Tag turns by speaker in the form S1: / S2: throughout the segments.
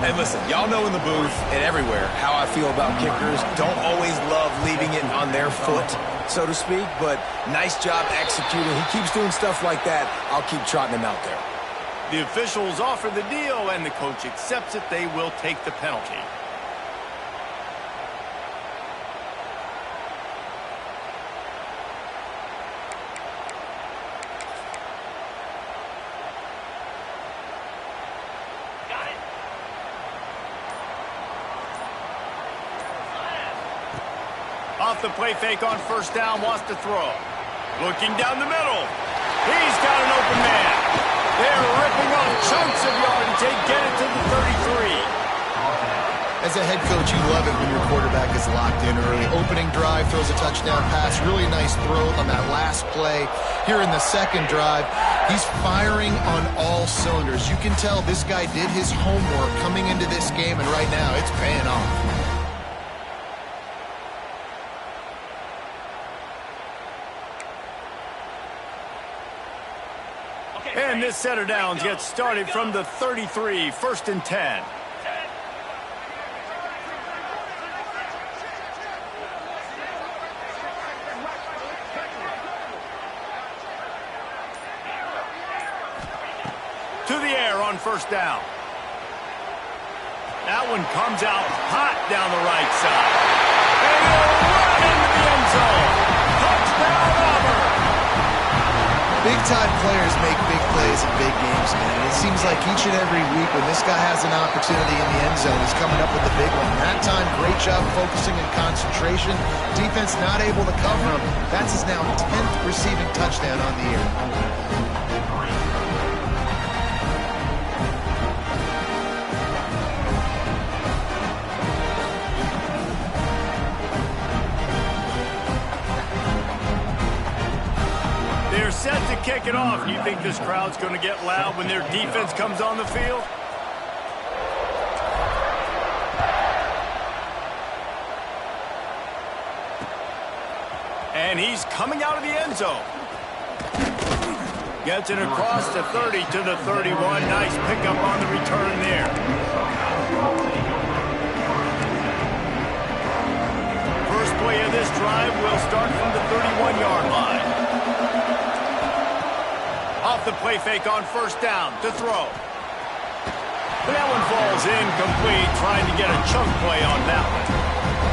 S1: And listen, y'all know in the booth and everywhere how I feel about kickers. Don't always love leaving it on their foot, so to speak, but nice job executing. He keeps doing stuff like that. I'll keep trotting him out there.
S2: The officials offer the deal, and the coach accepts it. They will take the penalty. Off the play fake on first down, wants to throw. Looking down the middle. He's got an open man. They're ripping off chunks of yardage. They get it to the 33.
S3: As a head coach, you love it when your quarterback is locked in early. Opening drive, throws a touchdown pass. Really nice throw on that last play. Here in the second drive, he's firing on all cylinders. You can tell this guy did his homework coming into this game, and right now it's paying off.
S2: And this set of downs gets started from the 33, 1st and 10. To the air on first down. That one comes out hot down the right side. And they'll run into the end zone. Touchdown, Auburn.
S3: Big-time players make big plays in big games, man. And it seems like each and every week when this guy has an opportunity in the end zone, he's coming up with the big one. That time, great job focusing and concentration. Defense not able to cover him. That's his now 10th receiving touchdown on the year.
S2: They're set to kick it off. You think this crowd's going to get loud when their defense comes on the field? And he's coming out of the end zone. Gets it across the 30 to the 31. Nice pickup on the return there. First play of this drive will start from the 31-yard line. Off the play fake on first down to throw. But that one falls incomplete, trying to get a chunk play on that one.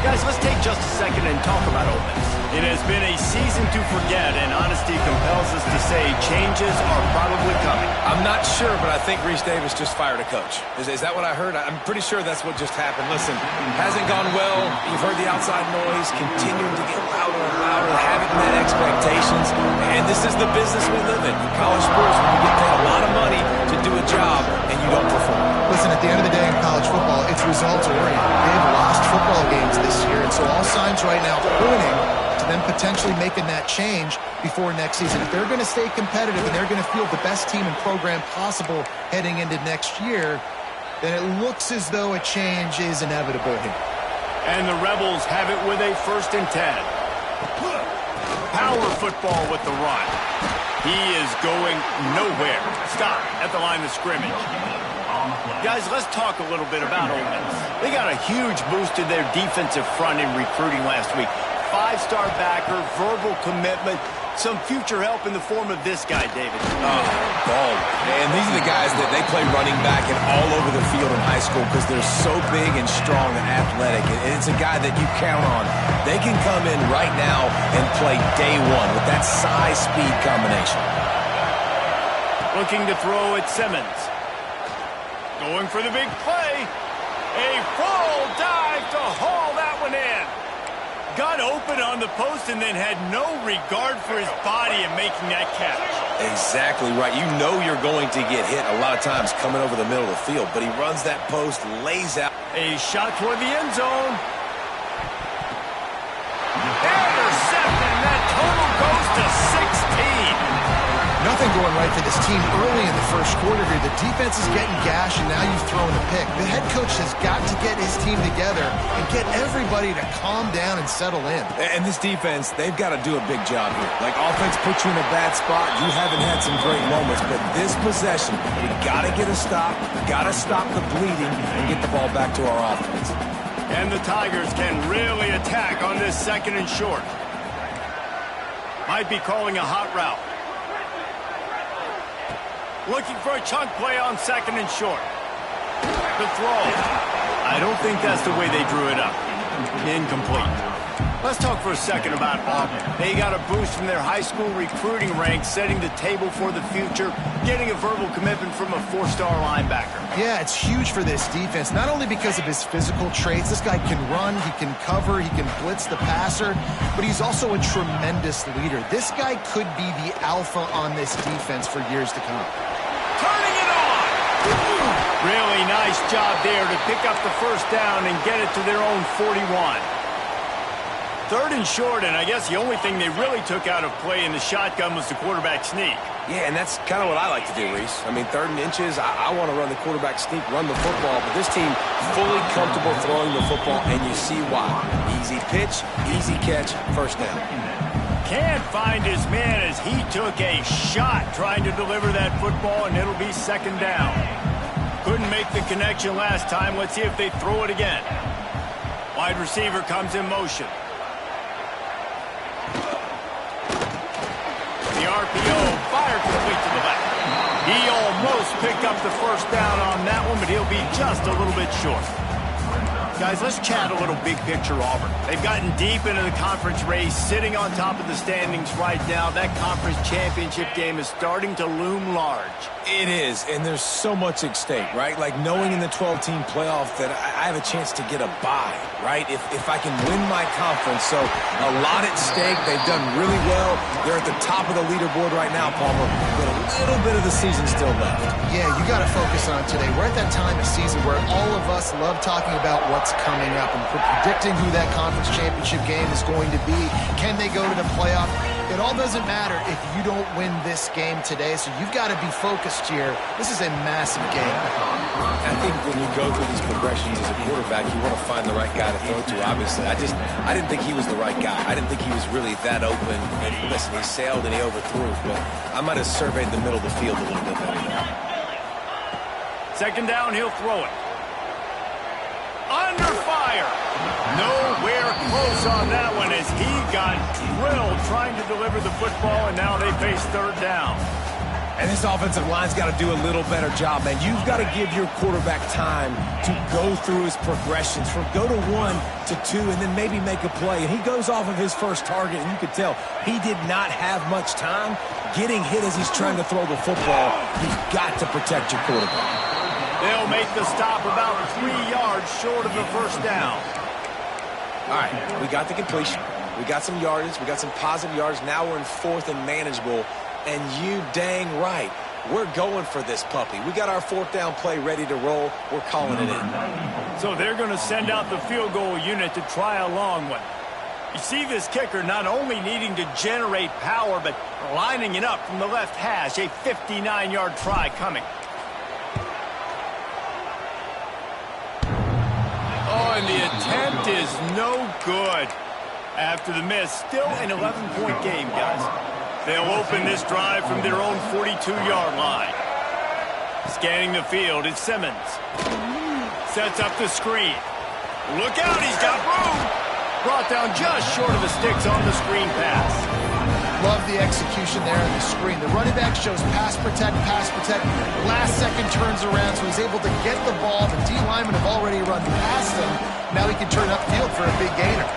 S2: Guys, let's take just a second and talk about Ole Miss. It has been a season to forget, and honesty compels us to say changes are probably coming.
S1: I'm not sure, but I think Reese Davis just fired a coach. Is that what I heard? I'm pretty sure that's what just happened. Listen, hasn't gone well. You've heard the outside noise, continuing to get louder and louder, haven't met expectations. And this is the business we live in. In college sports, when you get paid a lot of money to do a job and you don't perform.
S3: Listen, at the end of the day in college football, it's results oriented. They've lost football games this year, and so all signs right now pointing to them potentially making that change before next season. If they're going to stay competitive and they're going to field the best team and program possible heading into next year, then it looks as though a change is inevitable here.
S2: And the Rebels have it with a 1st and 10. Power football with the run. He is going nowhere. Stop at the line of scrimmage. Guys, let's talk a little bit about Ole Miss. They got a huge boost in their defensive front in recruiting last week. 5-star backer, verbal commitment, some future help in the form of this guy, David.
S1: Oh, ball. And these are the guys that they play running back and all over the field in high school because they're so big and strong and athletic. And it's a guy that you count on. They can come in right now and play day one with that size-speed combination.
S2: Looking to throw at Simmons. Going for the big play. A full dive to haul that one in. Got open on the post and then had no regard for his body in making that catch.
S1: Exactly right. You know you're going to get hit a lot of times coming over the middle of the field, but he runs that post, lays out.
S2: A shot toward the end zone. Intercepted, and that total goes to 16.
S3: Nothing going right for this team early in the first quarter here. The defense is getting gashed, and now you've thrown a pick. The head coach has got to get his team together and get everybody to calm down and settle in.
S1: And this defense, they've got to do a big job here. Like, offense puts you in a bad spot. You haven't had some great moments, but this possession, we got to get a stop, got to stop the bleeding, and get the ball back to our offense.
S2: And the Tigers can really attack on this 2nd and short. Might be calling a hot route. Looking for a chunk play on 2nd and short. The throw. I don't think that's the way they drew it up. Incomplete. Let's talk for a second about Auburn. They got a boost from their high school recruiting ranks, setting the table for the future, getting a verbal commitment from a 4-star linebacker.
S3: Yeah, it's huge for this defense, not only because of his physical traits. This guy can run, he can cover, he can blitz the passer, but he's also a tremendous leader. This guy could be the alpha on this defense for years to come.
S2: Turning it on! Really nice job there to pick up the first down and get it to their own 41. 3rd and short, and I guess the only thing they really took out of play in the shotgun was the quarterback sneak.
S1: Yeah, and that's kind of what I like to do, Reese. I mean, 3rd and inches, I want to run the quarterback sneak, run the football, but this team fully comfortable throwing the football, and you see why. Easy pitch, easy catch, first down.
S2: Can't find his man as he took a shot trying to deliver that football, and it'll be 2nd down. Couldn't make the connection last time. Let's see if they throw it again. Wide receiver comes in motion. The RPO, fire complete to the left. He almost picked up the first down on that one, but he'll be just a little bit short. Guys, let's chat a little big picture Auburn. They've gotten deep into the conference race, sitting on top of the standings right now. That conference championship game is starting to loom large.
S1: It is, and there's so much at stake, right? Like knowing in the 12-team playoff that I have a chance to get a bye, right? If I can win my conference. So a lot at stake. They've done really well. They're at the top of the leaderboard right now, Palmer, but a little bit of the season still left.
S3: Yeah, you got to focus on today. We're at that time of season where all of us love talking about what's coming up and predicting who that conference championship game is going to be. Can they go to the playoff? It all doesn't matter if you don't win this game today, so you've got to be focused here. This is a massive game.
S1: I think when you go through these progressions as a quarterback, you want to find the right guy to throw to, obviously. I didn't think he was the right guy. I didn't think he was really that open. And listen, he sailed and he overthrew, but I might have surveyed the middle of the field a little bit better there.
S2: 2nd down, he'll throw it. Under fire. Nowhere close on that one as he got drilled trying to deliver the football, and now they face 3rd down.
S1: And this offensive line's got to do a little better job, man. You've got to give your quarterback time to go through his progressions from go to 1 to 2 and then maybe make a play. And he goes off of his first target, and you could tell he did not have much time getting hit as he's trying to throw the football. You've got to protect your quarterback.
S2: They'll make the stop about 3 yards short of the first down.
S1: All right, we got the completion. We got some yardage. We got some positive yards. Now we're in 4th and manageable. And you dang right, we're going for this puppy. We got our 4th down play ready to roll. We're calling it in.
S2: So they're going to send out the field goal unit to try a long one. You see this kicker not only needing to generate power, but lining it up from the left hash. A 59-yard try coming. Oh, and the attempt is no good. After the miss, still an 11-point game, guys. They'll open this drive from their own 42-yard line. Scanning the field, it's Simmons. Sets up the screen. Look out, he's got room. Brought down just short of the sticks on the screen pass.
S3: Love the execution there on the screen. The running back shows pass protect, pass protect. Last second turns around, so he's able to get the ball. The D linemen have already run past him. Now he can turn upfield for a big gainer.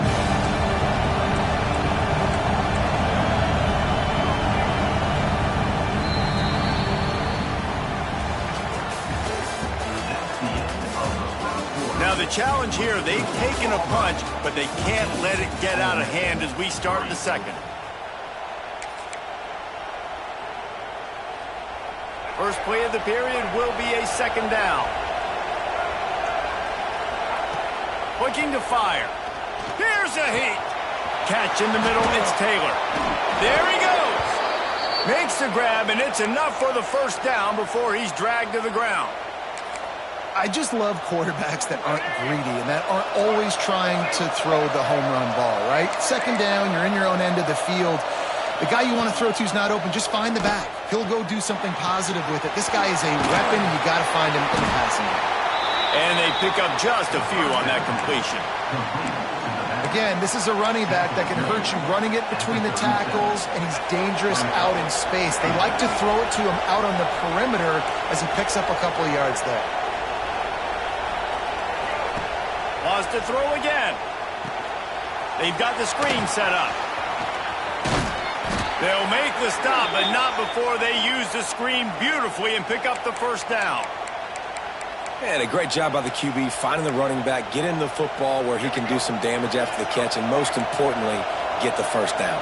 S2: Now the challenge here, they've taken a punch, but they can't let it get out of hand as we start the second. First play of the period will be a 2nd down. Looking to fire. Here's a heat. Catch in the middle, it's Taylor. There he goes. Makes the grab, and it's enough for the first down before he's dragged to the ground.
S3: I just love quarterbacks that aren't greedy and that aren't always trying to throw the home run ball, right? Second down, you're in your own end of the field. The guy you want to throw to is not open. Just find the back. He'll go do something positive with it. This guy is a weapon, and you got to find him in the passing game.
S2: And they pick up just a few on that completion.
S3: Again, this is a running back that can hurt you running it between the tackles, and he's dangerous out in space. They like to throw it to him out on the perimeter as he picks up a couple of yards there.
S2: Lost to throw again. They've got the screen set up. They'll make the stop, but not before they use the screen beautifully and pick up the first down.
S1: And a great job by the QB finding the running back, getting the football where he can do some damage after the catch, and most importantly, get the first down.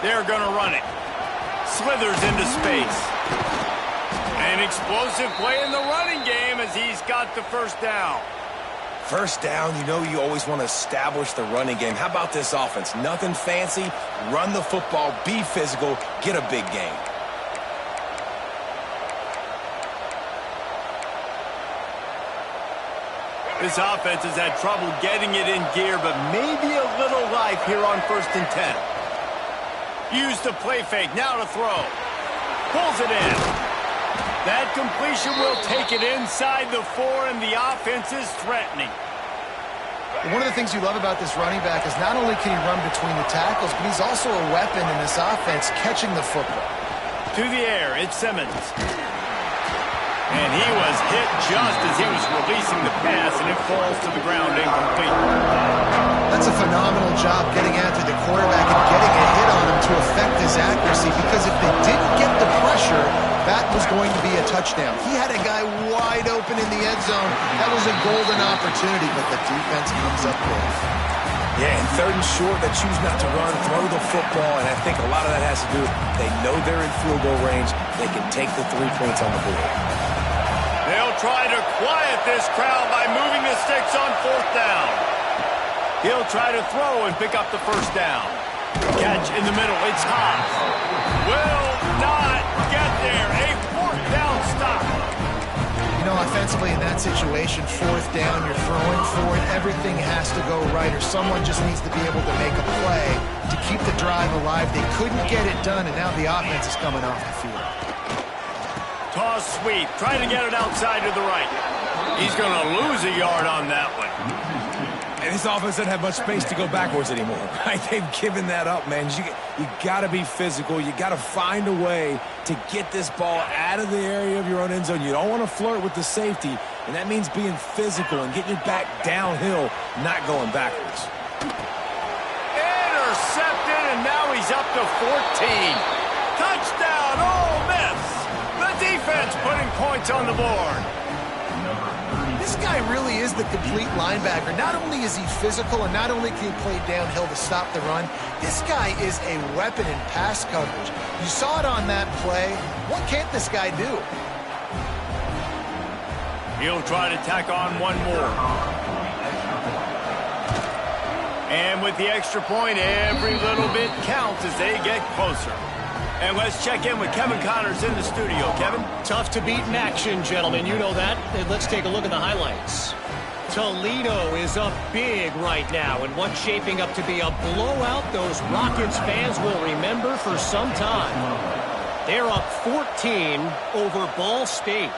S2: They're going to run it. Slithers into space. An explosive play in the running game as he's got the first down.
S1: First down, you know you always want to establish the running game. How about this offense? Nothing fancy. Run the football, be physical, get a big gain.
S2: This offense has had trouble getting it in gear, but maybe a little life here on 1st and 10. Use the play fake, now to throw. Pulls it in. That completion will take it inside the 4, and the offense is threatening.
S3: One of the things you love about this running back is not only can he run between the tackles, but he's also a weapon in this offense catching the football.
S2: To the air, it's Simmons. And he was hit just as he was releasing the pass, and it falls to the ground incomplete.
S3: That's a phenomenal job getting after the quarterback and getting a hit on him to affect his accuracy, because if they didn't get the pressure, that was going to be a touchdown. He had a guy wide open in the end zone. That was a golden opportunity, but the defense comes up with it.
S1: Yeah, and 3rd and short, they choose not to run, throw the football, and I think a lot of that has to do with they know they're in field goal range. They can take the 3 points on the board.
S2: They'll try to quiet this crowd by moving the sticks on 4th down. He'll try to throw and pick up the first down. Catch in the middle. It's Haas. Will not get there. A 4th down stop.
S3: You know, offensively in that situation, 4th down, you're throwing for it. Everything has to go right, or someone just needs to be able to make a play to keep the drive alive. They couldn't get it done, and now the offense is coming off the field.
S2: Toss sweep. Try to get it outside to the right. He's going to lose a yard on that one.
S1: And this offense doesn't have much space to go backwards anymore, right? They've given that up, man. You got to be physical. You got to find a way to get this ball out of the area of your own end zone. You don't want to flirt with the safety, and that means being physical and getting your back downhill, not going backwards.
S2: Intercepted, and now he's up to 14. Touchdown, Ole Miss. The defense putting points on the board.
S3: This guy really is the complete linebacker. Not only is he physical, and not only can he play downhill to stop the run, this guy is a weapon in pass coverage. You saw it on that play. What can't this guy do?
S2: He'll try to tack on one more. And with the extra point, every little bit counts as they get closer. And let's check in with Kevin Connors in the studio. Kevin?
S4: Tough to beat in action, gentlemen. You know that. And let's take a look at the highlights. Toledo is up big right now, and what's shaping up to be a blowout those Rockets fans will remember for some time. They're up 14 over Ball State.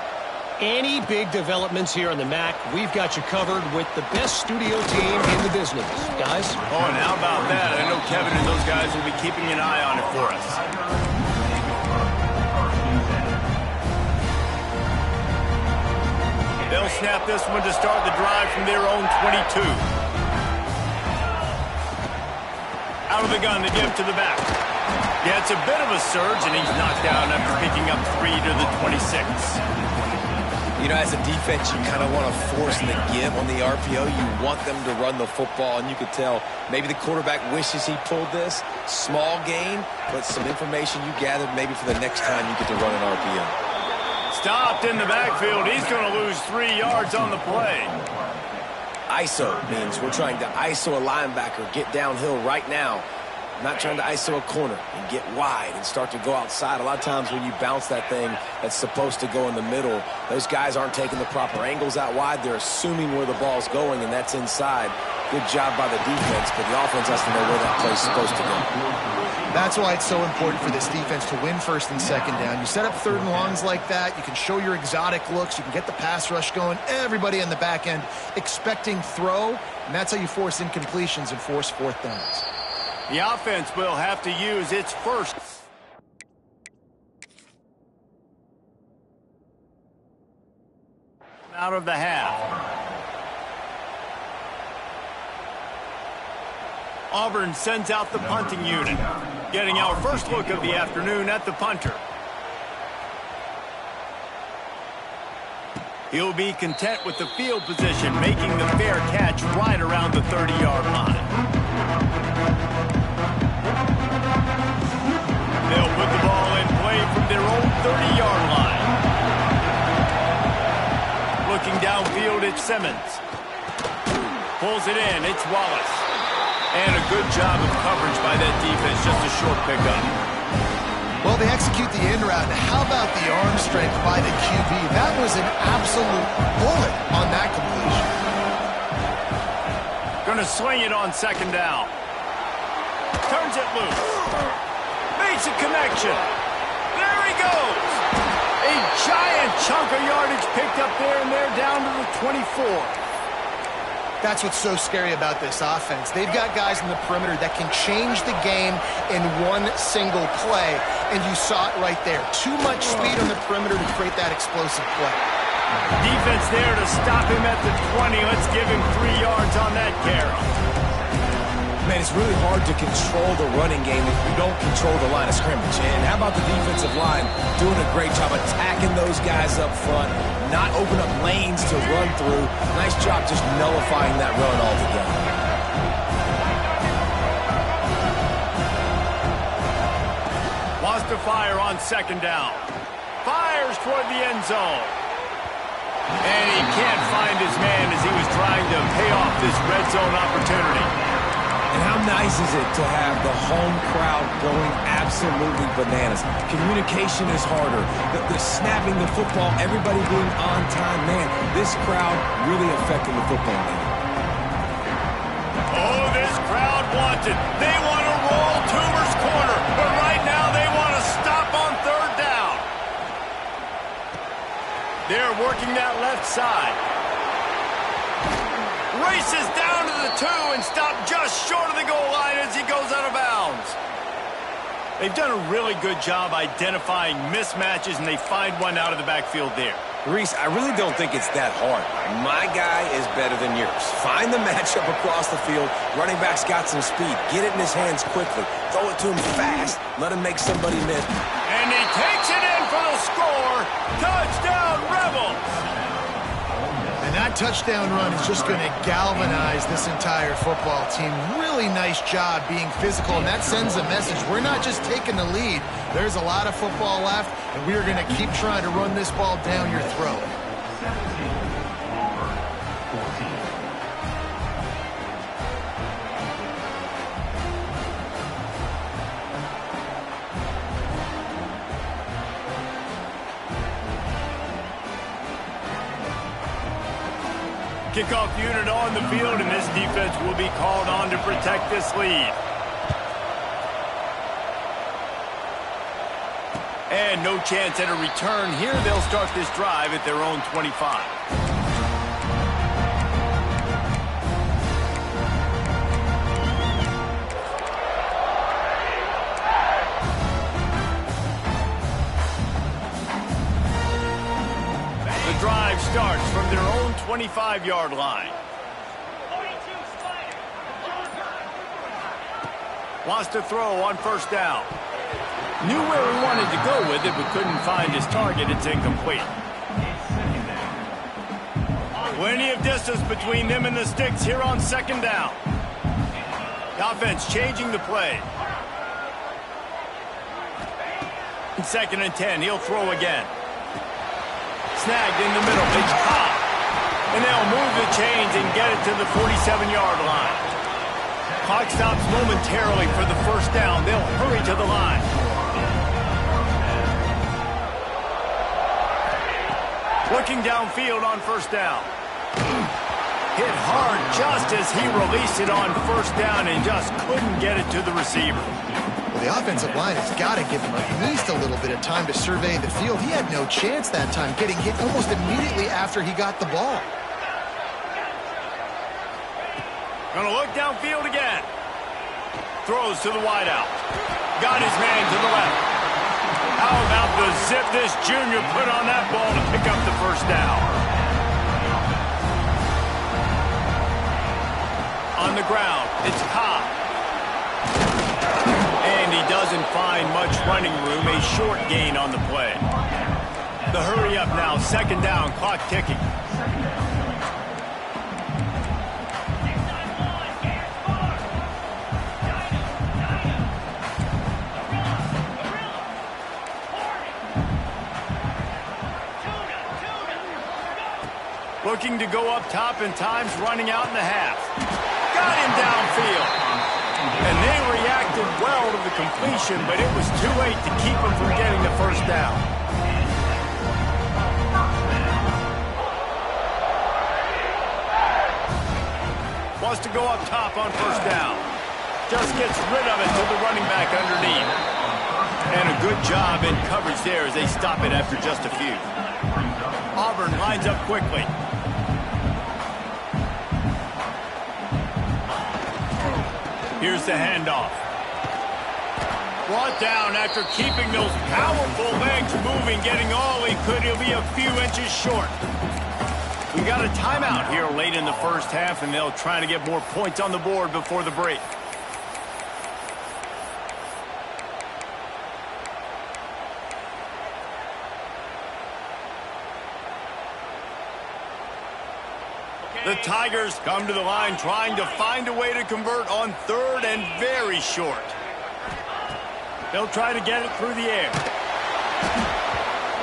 S4: Any big developments here on the MAC, we've got you covered with the best studio team in the business. Guys?
S2: Oh, and how about that? I know Kevin and those guys will be keeping an eye on it for us. They'll snap this one to start the drive from their own 22. Out of the gun, they give to the back. Yeah, it's a bit of a surge, and he's knocked down after picking up 3 to the 26.
S1: You know, as a defense, you kind of want to force the give on the RPO. You want them to run the football, and you could tell maybe the quarterback wishes he pulled this. Small gain, but some information you gathered maybe for the next time you get to run an RPO.
S2: Stopped in the backfield. He's going to lose 3 yards on the play.
S1: ISO means we're trying to ISO a linebacker, get downhill right now. not trying to ISO a corner and get wide and start to go outside. A lot of times when you bounce that thing that's supposed to go in the middle, those guys aren't taking the proper angles out wide. They're assuming where the ball's going, and that's inside. Good job by the defense, but the offense has to know where that play's supposed to go.
S3: That's why it's so important for this defense to win first and second down. You set up third and longs like that, you can show your exotic looks, you can get the pass rush going, everybody on the back end expecting throw, and that's how you force incompletions and force fourth downs.
S2: The offense will have to use its first. Out of the half. Auburn sends out the punting unit. Getting our first look of the afternoon at the punter. He'll be content with the field position, making the fair catch right around the 30-yard line. They'll put the ball in play from their own 30-yard line. Looking downfield, it's Simmons. Pulls it in, it's Wallace. And a good job of coverage by that defense, just a short pickup.
S3: Well, they execute the end route. How about the arm strength by the QB? That was an absolute bullet on that completion.
S2: Going to swing it on second down. Turns it loose. Makes a connection. There he goes. A giant chunk of yardage picked up there, and they're down to the 24.
S3: That's what's so scary about this offense. They've got guys in the perimeter that can change the game in one single play, and you saw it right there. Too much speed on the perimeter to create that explosive play.
S2: Defense there to stop him at the 20. Let's give him 3 yards on that carry.
S1: Man, it's really hard to control the running game if you don't control the line of scrimmage. And how about the defensive line doing a great job attacking those guys up front, not open up lanes to run through. Nice job just nullifying that run altogether.
S2: Wants to fire on second down. Fires toward the end zone. And he can't find his man as he was trying to pay off this red zone opportunity.
S1: And how nice is it to have the home crowd going absolutely bananas? Communication is harder. The snapping the football, everybody being on time. Man, this crowd really affecting the football game.
S2: Oh, this crowd wants it. They want to roll Toomer's corner. But right now they want to stop on third down. They're working that left side. Races down to the 2 and stopped just short of the goal line as he goes out of bounds. They've done a really good job identifying mismatches, and they find one out of the backfield there.
S1: Reese, I really don't think it's that hard. My guy is better than yours. Find the matchup across the field. Running back's got some speed. Get it in his hands quickly. Throw it to him fast. Let him make somebody miss.
S2: And he takes it in for the score. Touchdown, Rebels!
S3: And that touchdown run is just going to galvanize this entire football team. Really nice job being physical, and that sends a message. We're not just taking the lead. There's a lot of football left, and we are going to keep trying to run this ball down your throat.
S2: Kickoff unit on the field, and this defense will be called on to protect this lead. And no chance at a return here. They'll start this drive at their own 25. The drive starts from their own 25-yard line. Wants to throw on first down. Knew where he wanted to go with it, but couldn't find his target. It's incomplete. Plenty of distance between them and the sticks here on second down. The offense changing the play. Second and 10, he'll throw again. Snagged in the middle, it's caught. And they'll move the chains and get it to the 47-yard line. Clock stops momentarily for the first down. They'll hurry to the line. Looking downfield on first down. Hit hard just as he released it on first down and just couldn't get it to the receiver.
S3: Well, the offensive line has got to give him at least a little bit of time to survey the field. He had no chance that time, getting hit almost immediately after he got the ball.
S2: Gonna look downfield again. Throws to the wideout. Got his man to the left. How about the zip this junior put on that ball to pick up the first down? On the ground, it's Cobb. And he doesn't find much running room, a short gain on the play. The hurry up now, second down, clock ticking. Looking to go up top and time's running out in the half. Got him downfield. And they reacted well to the completion, but it was too late to keep him from getting the first down. Wants to go up top on first down. Just gets rid of it to the running back underneath. And a good job in coverage there as they stop it after just a few. Auburn lines up quickly. Here's the handoff. Brought down after keeping those powerful legs moving, getting all he could. He'll be a few inches short. We got a timeout here late in the first half, and they'll try to get more points on the board before the break. The Tigers come to the line trying to find a way to convert on third and very short. They'll try to get it through the air.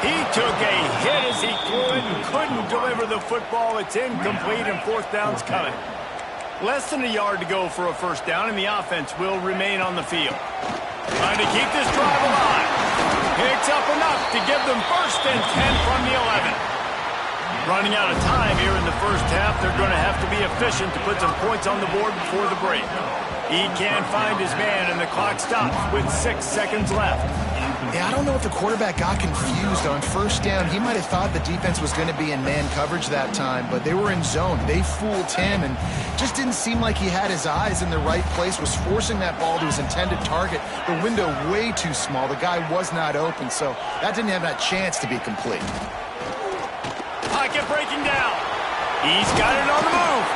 S2: He took a hit as he threw it and couldn't deliver the football. It's incomplete and fourth down's coming. Less than a yard to go for a first down, and the offense will remain on the field. Trying to keep this drive alive. Picks up enough to give them first and 10 from the 11. Running out of time here in the first half. They're going to have to be efficient to put some points on the board before the break. He can't find his man, and the clock stops with 6 seconds left.
S3: Yeah, I don't know if the quarterback got confused on first down. He might have thought the defense was going to be in man coverage that time, but they were in zone. They fooled him and just didn't seem like he had his eyes in the right place, was forcing that ball to his intended target. The window way too small. The guy was not open, so that didn't have that chance to be complete.
S2: Pocket breaking down. He's got it on the move.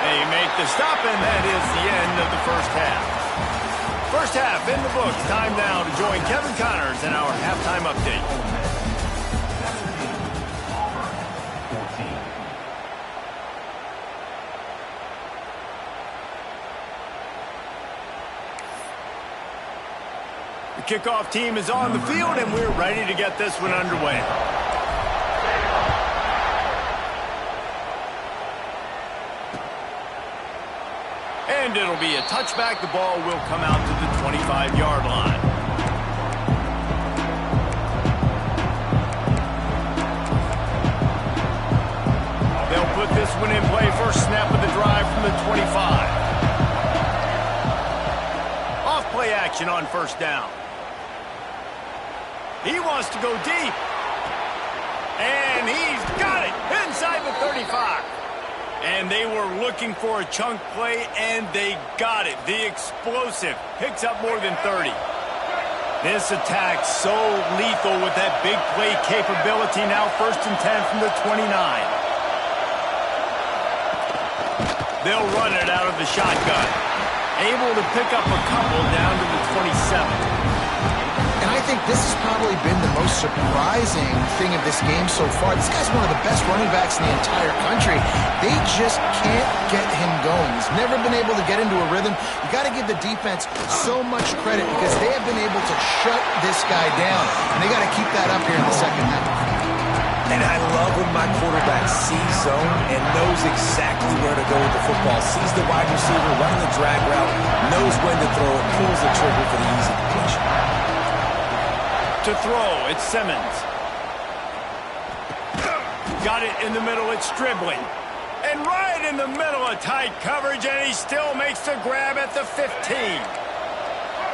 S2: They make the stop, and that is the end of the first half. First half in the books. Time now to join Kevin Connors in our halftime update. The kickoff team is on the field, and we're ready to get this one underway. And it'll be a touchback. The ball will come out to the 25-yard line. They'll put this one in play. First snap of the drive from the 25. Off play action on first down. He wants to go deep. And he's got it inside the 35. And they were looking for a chunk play, and they got it. The explosive picks up more than 30. This attack so lethal with that big play capability. Now first and 10 from the 29. They'll run it out of the shotgun. Able to pick up a couple down to the 27.
S3: And I think this has probably been the most surprising thing of this game so far. This guy's one of the best running backs in the entire country. They just can't get him going. He's never been able to get into a rhythm. You got to give the defense so much credit because they have been able to shut this guy down. And they got to keep that up here in the second half.
S1: And I love when my quarterback sees zone and knows exactly where to go with the football. Sees the wide receiver running the drag route, knows when to throw it, pulls the trigger for the easy completion.
S2: To throw, it's Simmons. Got it in the middle, it's Dribbling. And right in the middle of tight coverage, and he still makes the grab at the 15.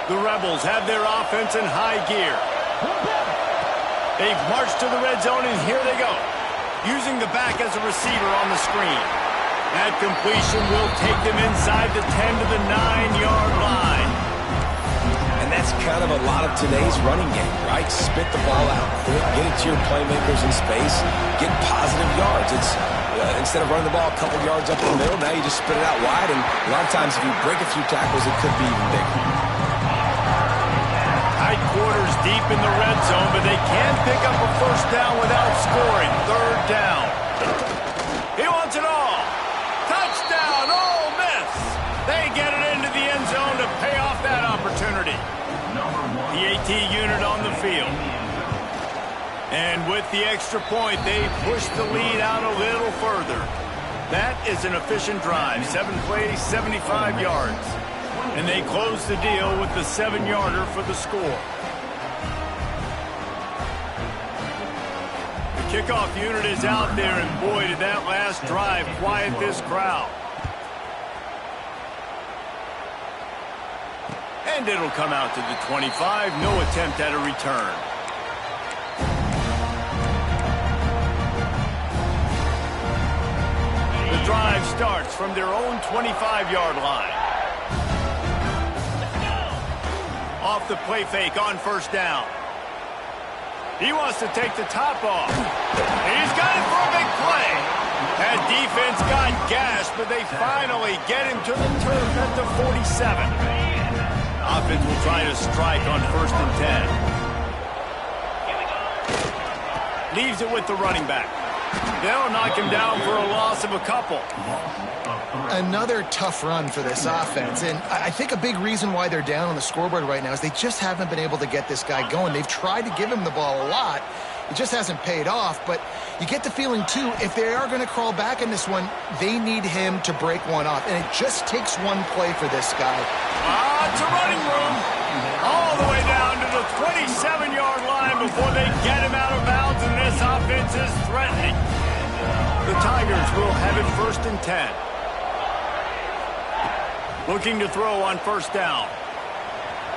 S2: The Rebels have their offense in high gear. They've marched to the red zone, and here they go. Using the back as a receiver on the screen. That completion will take them inside the 10 to the 9-yard line.
S1: And that's kind of a lot of today's running game, right? Spit the ball out quick, get it to your playmakers in space, get positive yards. It's instead of running the ball a couple yards up the middle, now you just spit it out wide, and a lot of times if you break a few tackles, it could be even bigger.
S2: Tight quarters deep in the red zone, but they can pick up a first down without scoring. Third down. He wants it all. Touchdown, Ole Miss. They get it into the end zone to pay off that opportunity. The AT unit on the field. And with the extra point, they push the lead out a little further. That is an efficient drive. 7 plays, 75 yards. And they close the deal with the 7-yarder for the score. The kickoff unit is out there, and boy, did that last drive quiet this crowd. And it'll come out to the 25. No attempt at a return. The drive starts from their own 25-yard line. Off the play fake on first down. He wants to take the top off. He's got it for a big play. That defense got gashed, but they finally get him to the turf at the 47. Offense will try to strike on 1st and 10. Leaves it with the running back. They'll knock him down for a loss of a couple.
S3: Another tough run for this offense, and I think a big reason why they're down on the scoreboard right now is they just haven't been able to get this guy going. They've tried to give him the ball a lot. It just hasn't paid off, but you get the feeling, too, if they are going to crawl back in this one, they need him to break one off, and it just takes one play for this guy.
S2: It's a running room all the way down to the 27-yard line before they get him out of bounds, and this offense is threatening. The Tigers will have it 1st and 10. Looking to throw on first down.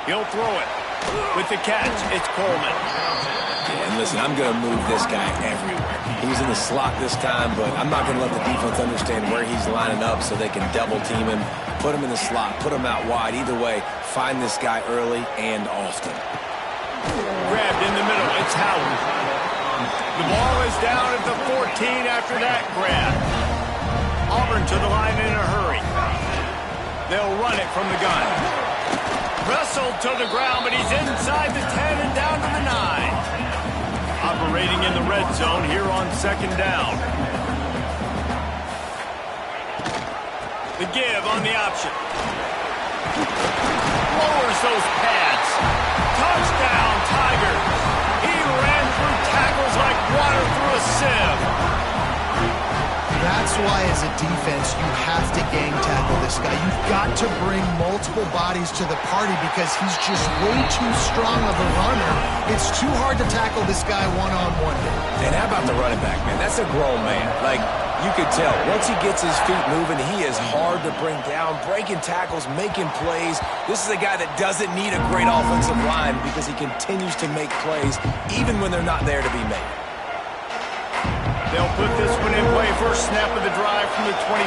S2: He'll throw it. With the catch, it's Coleman.
S1: Yeah, and listen, I'm going to move this guy everywhere. He's in the slot this time, but I'm not going to let the defense understand where he's lining up so they can double team him, put him in the slot, put him out wide. Either way, find this guy early and often.
S2: Grabbed in the middle, it's Howard. The ball is down at the 14 after that grab. Auburn to the line in a hurry. They'll run it from the gun. Wrestled to the ground, but he's inside the 10 and down to the 9. Operating in the red zone here on 2nd down. The give on the option. Lowers those pads. Touchdown, Tigers. He ran through tackles like water through a sieve.
S3: That's why, as a defense, you have to gang tackle this guy. You've got to bring multiple bodies to the party because he's just way too strong of a runner. It's too hard to tackle this guy one-on-one.
S1: And how about the running back, man? That's a grown man. Like, you could tell, once he gets his feet moving, he is hard to bring down, breaking tackles, making plays. This is a guy that doesn't need a great offensive line because he continues to make plays even when they're not there to be made.
S2: They'll put this one in play. First snap of the drive from the 25.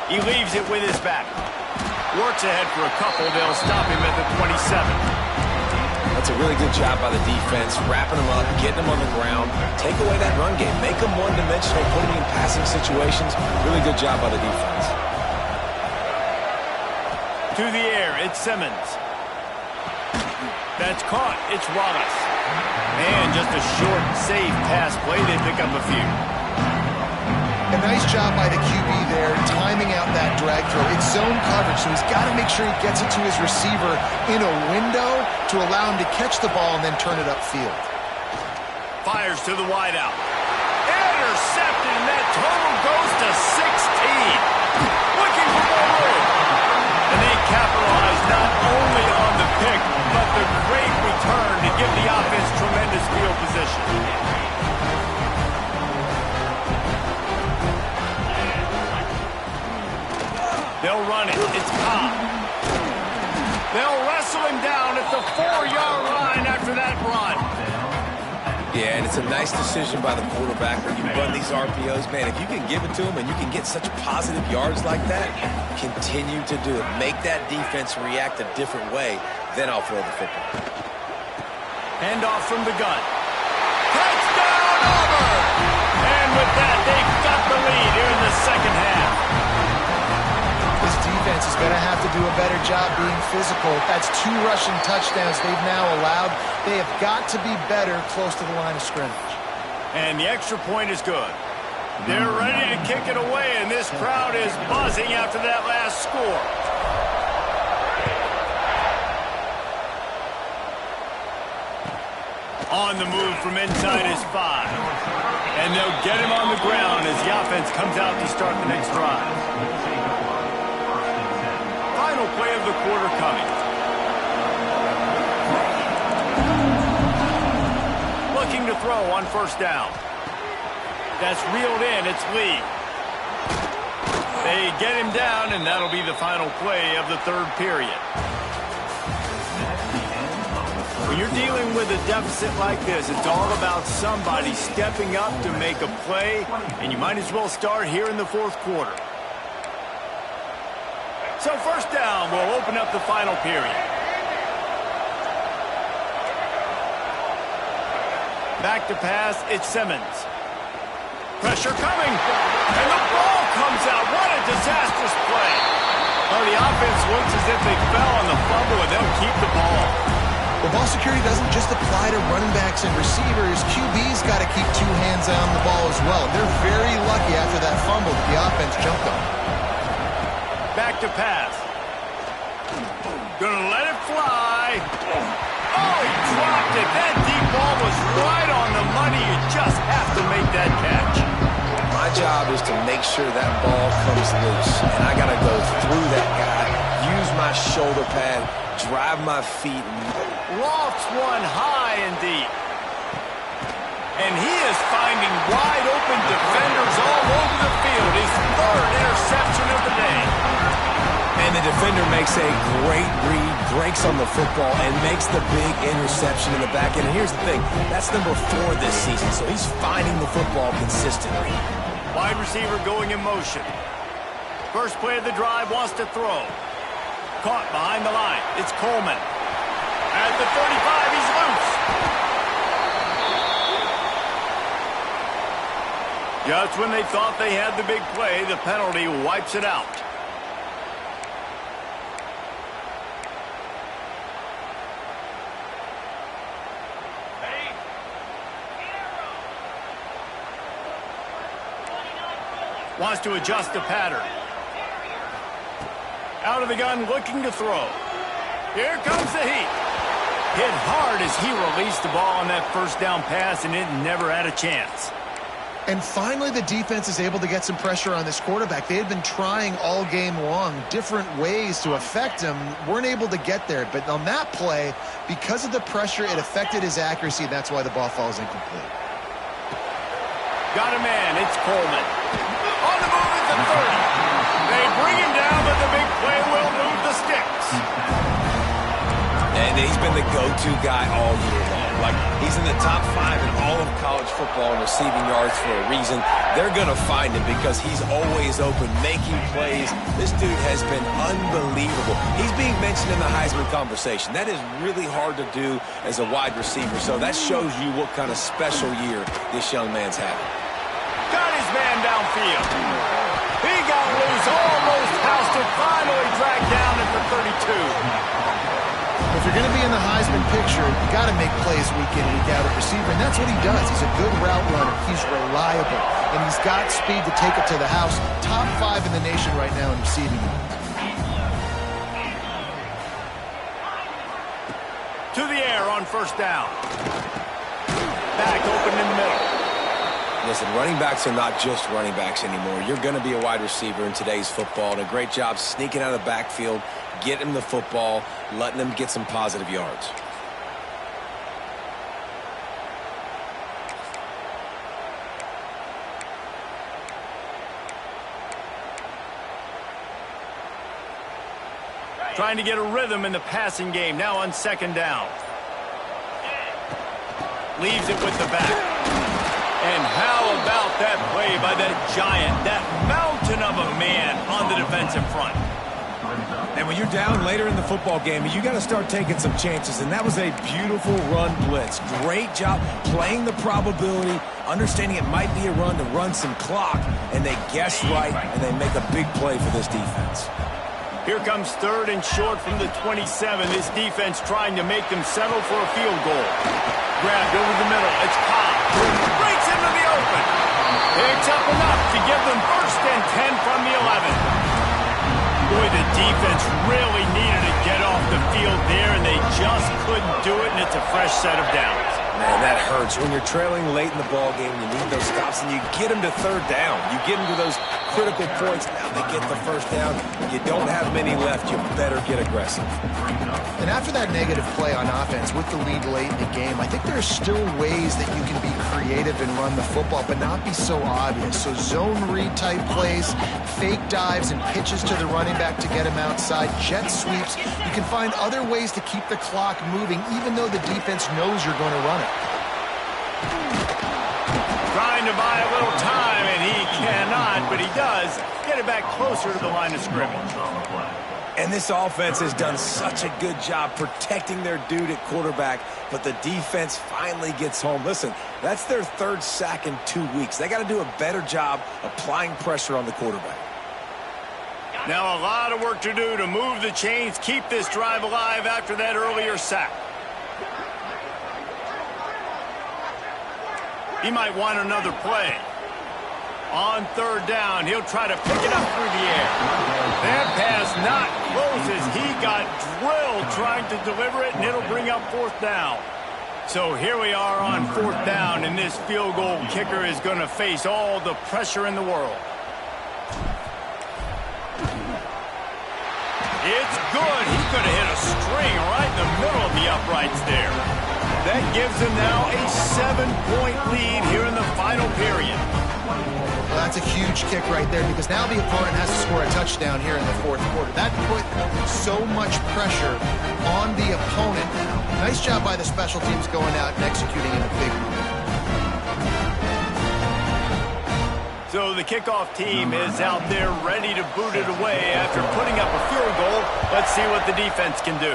S2: He leaves it with his back. Works ahead for a couple. They'll stop him at the 27.
S1: That's a really good job by the defense, wrapping him up, getting him on the ground, take away that run game, make him one-dimensional, put him in passing situations. Really good job by the defense.
S2: To the air, it's Simmons. That's caught. It's Wallace. And just a short, safe pass play. They pick up a few.
S3: A nice job by the QB there, timing out that drag throw. It's zone coverage, so he's got to make sure he gets it to his receiver in a window to allow him to catch the ball and then turn it upfield.
S2: Fires to the wideout. Intercepted, and that total goes to 16. Looking for more room. And they capitalize not only on the pick, but the great return to give the offense tremendous field position. They'll run it. It's Cobb. They'll wrestle him down at the 4-yard line after that run.
S1: Yeah, and it's a nice decision by the quarterback when you run these RPOs. Man, if you can give it to him and you can get such positive yards like that, continue to do it. Make that defense react a different way, then I'll throw the football.
S2: Handoff from the gun. Touchdown, Auburn! And with that, they've got the lead here in the second half.
S3: This defense is going to have to do a better job being physical. That's 2 rushing touchdowns they've now allowed. They have got to be better close to the line of scrimmage.
S2: And the extra point is good. They're ready to kick it away, and this crowd is buzzing after that last score. On the move from inside is 5. And they'll get him on the ground as the offense comes out to start the next drive. Final play of the quarter coming. Looking to throw on first down. That's reeled in. It's Lee. They get him down, and that'll be the final play of the third period. When you're dealing with a deficit like this, it's all about somebody stepping up to make a play, and you might as well start here in the fourth quarter. So first down will open up the final period. Back to pass, it's Simmons. Pressure coming, and the ball comes out. What a disastrous play. Well, the offense looks as if they fell on the fumble, and they'll keep the ball.
S3: Well, ball security doesn't just apply to running backs and receivers. QB's got to keep 2 hands on the ball as well. They're very lucky after that fumble that the offense jumped on.
S2: Back to pass. Gonna let it fly. Oh, he dropped it. That deep ball was right on the money. You just have to make that catch.
S1: My job is to make sure that ball comes loose, and I got to go through that guy, use my shoulder pad, drive my feet.
S2: Lofts one high and deep. And he is finding wide open defenders all over the field. His 3rd interception of the day.
S1: And the defender makes a great read, breaks on the football, and makes the big interception in the back end. And here's the thing, that's number 4 this season, so he's finding the football consistently.
S2: Wide receiver going in motion. First play of the drive, wants to throw. Caught behind the line. It's Coleman. At the 35, he's loose. Just when they thought they had the big play, the penalty wipes it out. Wants to adjust the pattern. Out of the gun, looking to throw. Here comes the heat. Hit hard as he released the ball on that first down pass, and it never had a chance.
S3: And finally, the defense is able to get some pressure on this quarterback. They had been trying all game long different ways to affect him, weren't able to get there. But on that play, because of the pressure, it affected his accuracy, and that's why the ball falls incomplete.
S2: Got a man. It's Coleman. On the move at the 30. They bring him down, but the big play will move the sticks.
S1: And he's been the go-to guy all year long. Like, he's in the top 5 in all of college football in receiving yards for a reason. They're going to find him because he's always open, making plays. This dude has been unbelievable. He's being mentioned in the Heisman conversation. That is really hard to do as a wide receiver, so that shows you what kind of special year this young man's having.
S2: Got his man downfield. He got loose, almost housed it, finally dragged down at the 32.
S3: Well, if you're going to be in the Heisman picture, you got to make plays week in, week out at receiver, and that's what he does. He's a good route runner. He's reliable, and he's got speed to take it to the house. Top 5 in the nation right now in receiving.
S2: To the air on first down. Back open in the middle.
S1: Listen, running backs are not just running backs anymore. You're going to be a wide receiver in today's football, and a great job sneaking out of the backfield, getting them the football, letting them get some positive yards.
S2: Trying to get a rhythm in the passing game, now on second down. Leaves it with the back. And how about that play by that giant, that mountain of a man on the defensive front?
S1: And when you're down later in the football game, you got to start taking some chances, and that was a beautiful run blitz. Great job playing the probability, understanding it might be a run to run some clock, and they guess right, and they make a big play for this defense.
S2: Here comes third and short from the 27. This defense trying to make them settle for a field goal. Grabbed over the middle. It's Cobb. Breaks into the open. Picks up enough to give them first and 10 from the 11. Boy, the defense really needed to get off the field there, and they just couldn't do it, and it's a fresh set of downs.
S1: Man, that hurts. When you're trailing late in the ball game, you need those stops, and you get them to third down. You get them to those critical points. Now they get the first down. You don't have many left. You better get aggressive.
S3: And after that negative play on offense with the lead late in the game, I think there are still ways that you can be creative and run the football, but not be so obvious. So zone read type plays, fake dives and pitches to the running back to get him outside, jet sweeps. You can find other ways to keep the clock moving, even though the defense knows you're going to run it.
S2: Trying to buy a little time, and he cannot, but he does get it back closer to the line of scrimmage.
S1: And this offense has done such a good job protecting their dude at quarterback, but the defense finally gets home. Listen, that's their third sack in 2 weeks. They got to do a better job applying pressure on the quarterback.
S2: Now a lot of work to do to move the chains, keep this drive alive after that earlier sack. He might want another play. On third down, he'll try to pick it up through the air. That pass not close as he got drilled trying to deliver it, and it'll bring up fourth down. So here we are on fourth down, and this field goal kicker is going to face all the pressure in the world. It's good. He could have hit a string right in the middle of the uprights there. That gives them now a 7-point lead here in the final period.
S3: Well, that's a huge kick right there because now the opponent has to score a touchdown here in the fourth quarter. That put so much pressure on the opponent. Nice job by the special teams going out and executing in a big moment.
S2: So the kickoff team is out there ready to boot it away after putting up a field goal. Let's see what the defense can do.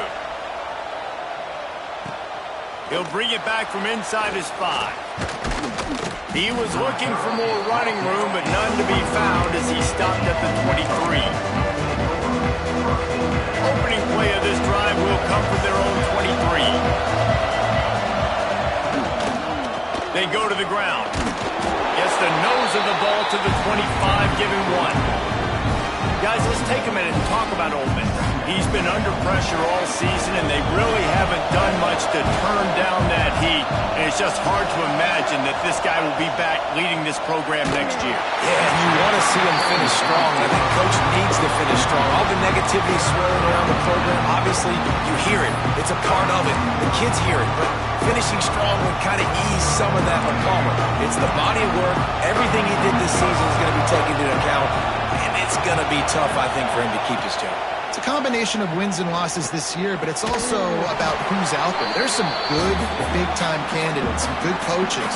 S2: He'll bring it back from inside his 5. He was looking for more running room, but none to be found as he stopped at the 23. Opening play of this drive will come from their own 23. They go to the ground. Gets the nose of the ball to the 25, giving 1. Guys, let's take a minute and talk about Ole Miss. He's been under pressure all season, and they really haven't done much to turn down that heat. And it's just hard to imagine that this guy will be back leading this program next year.
S1: Yeah, and you want to see him finish strong. I think Coach needs to finish strong. All the negativity swirling around the program, obviously, you hear it. It's a part of it. The kids hear it. But finishing strong would kind of ease some of that for Palmer. It's the body of work. Everything he did this season is going to be taken into account. And it's going to be tough, I think, for him to keep his job.
S3: It's a combination of wins and losses this year, but it's also about who's out there. There's some good big-time candidates, some good coaches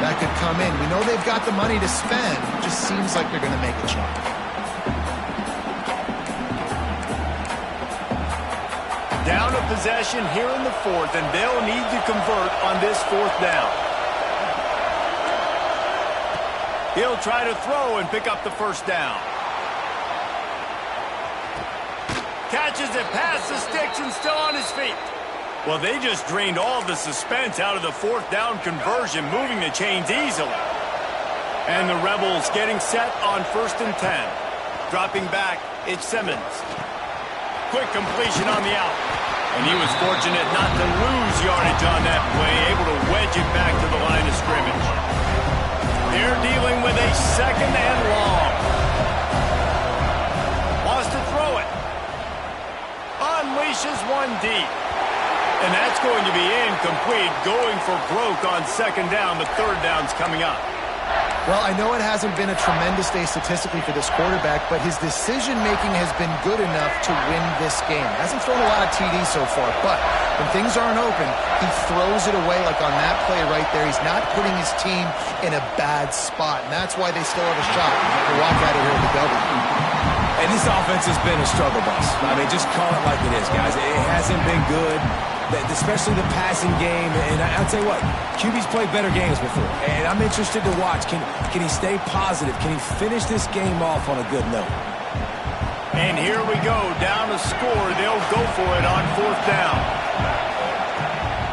S3: that could come in. We know they've got the money to spend. It just seems like they're going to make a change.
S2: Down a possession here in the fourth, and they'll need to convert on this fourth down. He'll try to throw and pick up the first down. Catches it past the sticks and still on his feet. Well, they just drained all the suspense out of the fourth down conversion, moving the chains easily. And the Rebels getting set on 1st and 10. Dropping back, it's Simmons. Quick completion on the out. And he was fortunate not to lose yardage on that play, able to wedge it back to the line of scrimmage. They're dealing with a 2nd and long. Wants to throw it. Unleashes one deep. And that's going to be incomplete, going for broke on 2nd down, but 3rd down's coming up.
S3: Well, I know it hasn't been a tremendous day statistically for this quarterback, but his decision-making has been good enough to win this game. Hasn't thrown a lot of TDs so far, but when things aren't open, he throws it away like on that play right there. He's not putting his team in a bad spot, and that's why they still have a shot to walk out of here with the W.
S1: And this offense has been a struggle bus. I mean, just call it like it is, guys. It hasn't been good, especially the passing game. And I'll tell you what, QB's played better games before. And I'm interested to watch. Can he stay positive? Can he finish this game off on a good note?
S2: And here we go, down to score. They'll go for it on 4th down.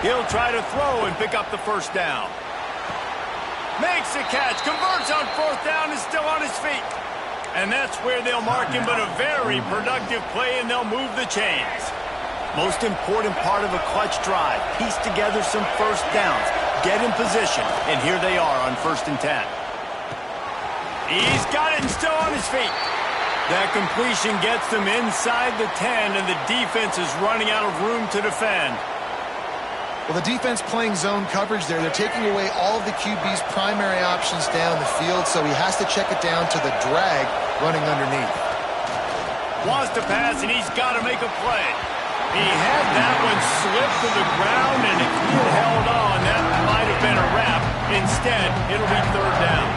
S2: He'll try to throw and pick up the 1st down. Makes the catch, converts on 4th down, is still on his feet. And that's where they'll mark him, but a very productive play, and they'll move the chains. Most important part of a clutch drive, piece together some 1st downs, get in position, and here they are on 1st and 10. He's got it and still on his feet. That completion gets them inside the 10, and the defense is running out of room to defend.
S3: Well, the defense playing zone coverage there. They're taking away all of the QB's primary options down the field, so he has to check it down to the drag running underneath.
S2: Wants to pass, and he's got to make a play. He had that one slip to the ground, and if he had held on, that might have been a wrap. Instead, it'll be 3rd down.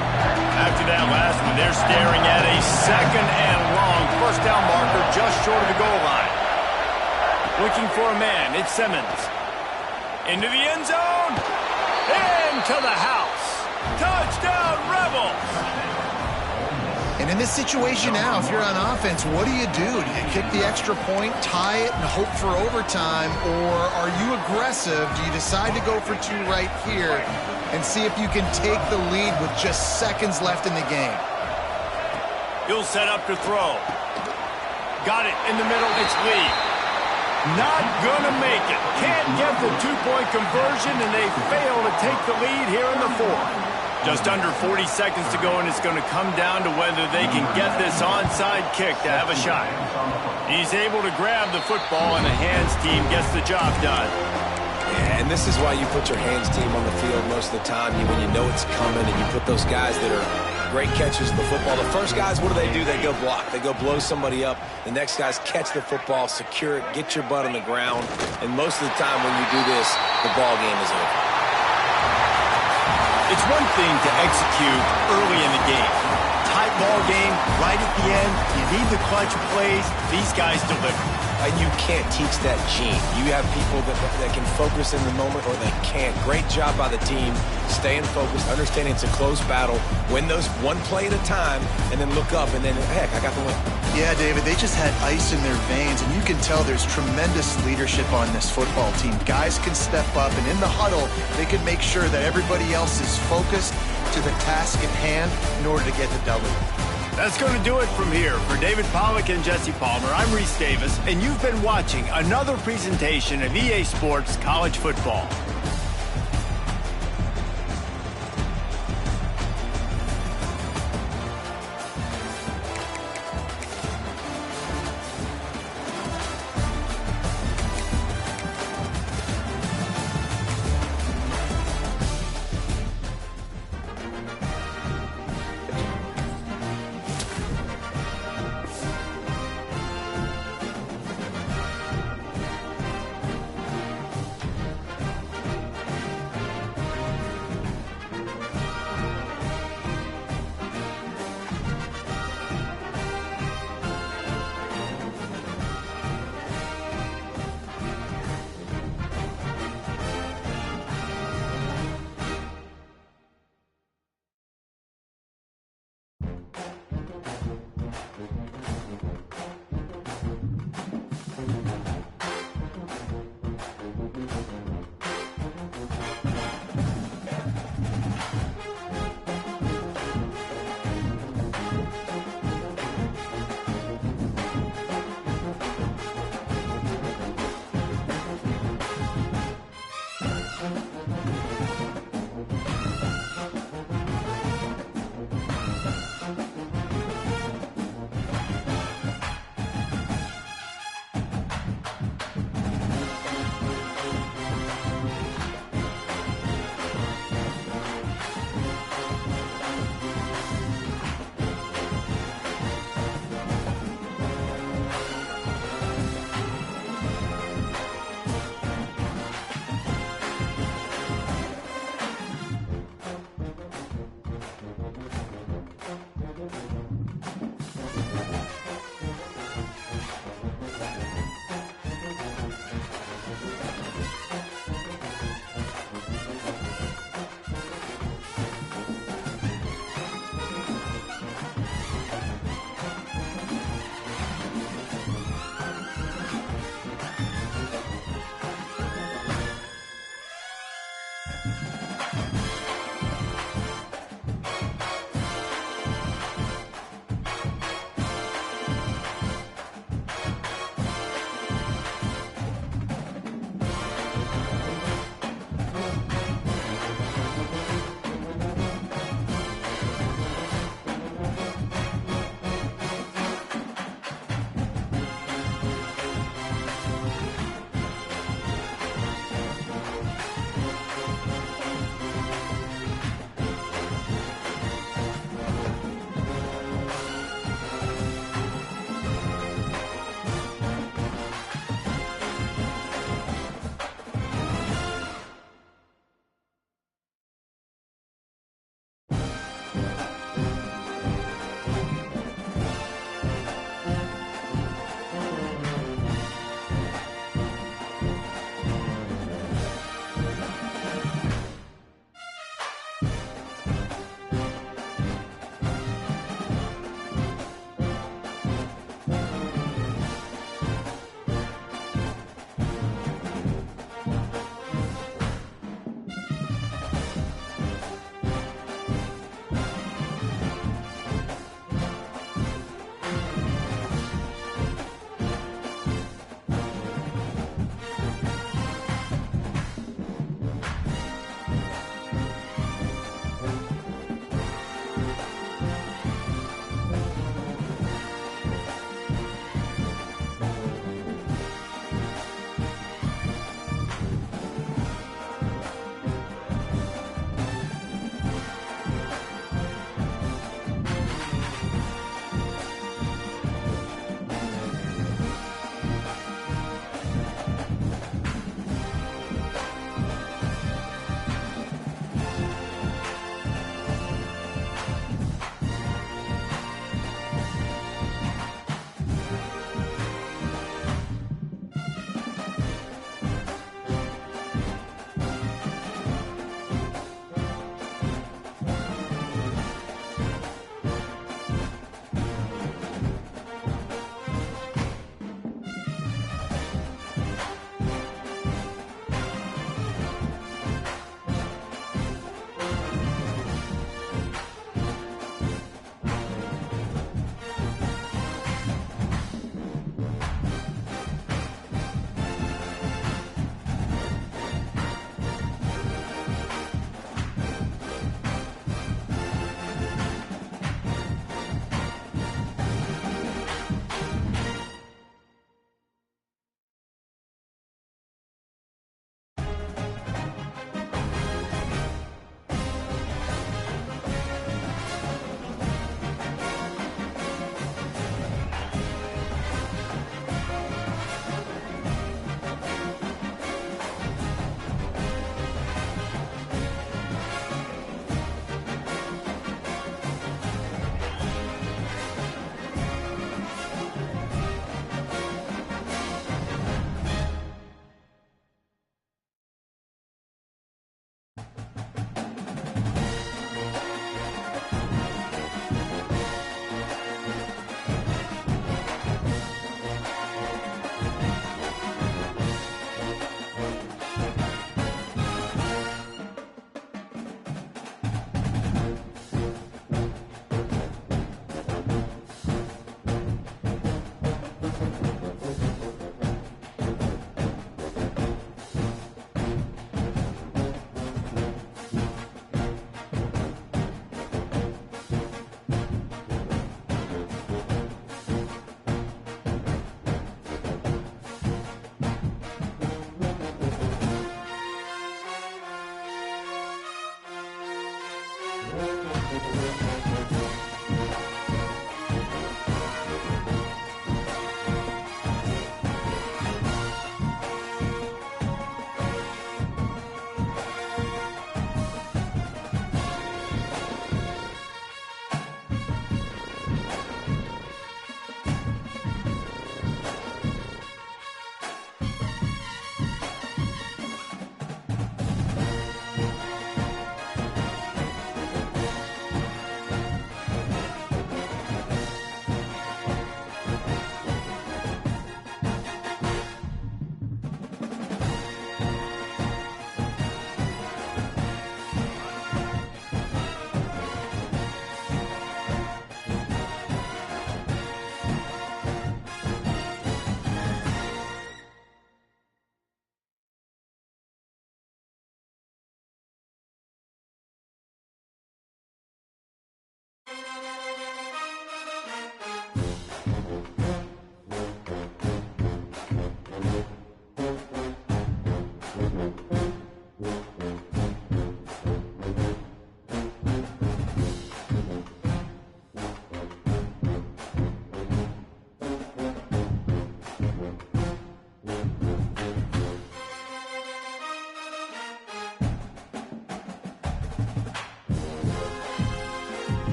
S2: After that last one, they're staring at a 2nd and long. 1st down marker just short of the goal line. Looking for a man, it's Simmons. Into the end zone. Into the house. Touchdown, Rebels.
S3: And in this situation now, if you're on offense, what do? Do you kick the extra point, tie it, and hope for overtime? Or are you aggressive? Do you decide to go for 2 right here and see if you can take the lead with just seconds left in the game?
S2: He'll set up to throw. Got it in the middle. It's Lee. Not gonna make it. Can't get the 2-point conversion, and they fail to take the lead here in the 4th. Just under 40 seconds to go, and it's going to come down to whether they can get this onside kick to have a shot. He's able to grab the football, and the hands team gets the job done.
S1: Yeah, and this is why you put your hands team on the field most of the time. When you know it's coming, and you put those guys that are great catches of the football. The first guys, what do? They go block. They go blow somebody up. The next guys catch the football, secure it, get your butt on the ground. And most of the time when you do this, the ball game is over.
S2: It's one thing to execute early in the game. Tight ball game, right at the end. You need the clutch plays. These guys deliver.
S1: And you can't teach that gene. You have people that can focus in the moment or they can't. Great job by the team, staying focused, understanding it's a close battle, win those one play at a time, and then look up, and then, heck, I got the win.
S3: Yeah, David, they just had ice in their veins, and you can tell there's tremendous leadership on this football team. Guys can step up, and in the huddle, they can make sure that everybody else is focused to the task at hand in order to get the W.
S2: That's going to do it from here. For David Pollack and Jesse Palmer, I'm Reese Davis, and you've been watching another presentation of EA Sports College Football.